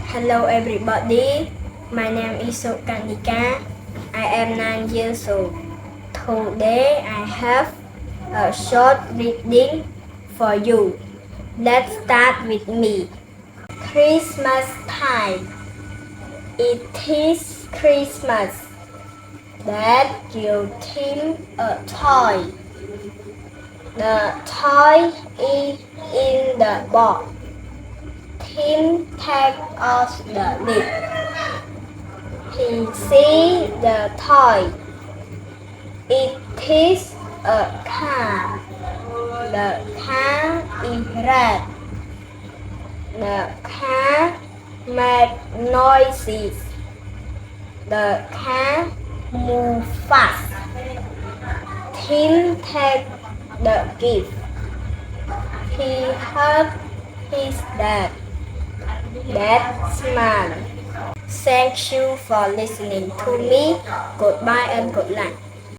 Hello everybody, my name is Sukanika. I am 9 years old. Today I have a short reading for you. Let's start with me. Christmas time. It is Christmas. Dad give him a toy. The toy is in the box. Tim take off the lid. He sees the toy. It is a car. The car is red. The car makes noises. The car moves fast. Tim takes the gift. He hugs his dad. Dad smiles. Thank you for listening to me. Goodbye and good luck.